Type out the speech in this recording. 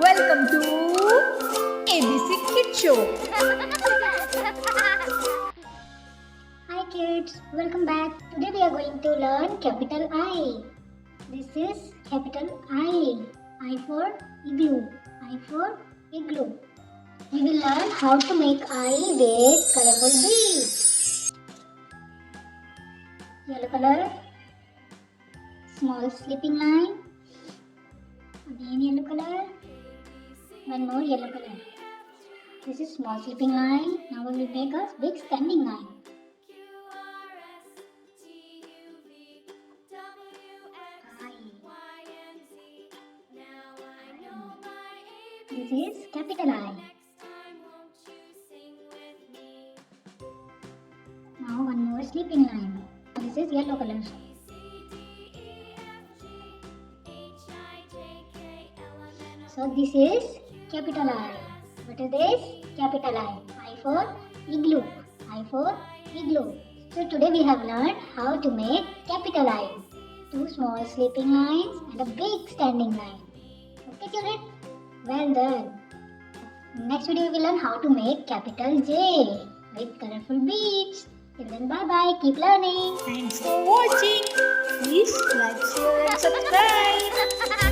Welcome to ABC Kid Show. Hi kids, welcome back. Today we are going to learn capital I. This is capital I. I for igloo. I for igloo. We will learn how to make I with colorful beads. Yellow color. Small slipping line. Again yellow color. One more yellow color. This is small slipping line. Now we will make a big standing line. This is capital I. Now one more slipping line. This is yellow color. So this is capital I. What is this? Capital I. I for igloo. I for igloo. So today we have learned how to make capital I. Two small slipping lines and a big standing line. Okay children? Well done. Next video we will learn how to make capital J with colorful beads. Till then bye bye. Keep learning. Thanks for watching. Please like, share and subscribe.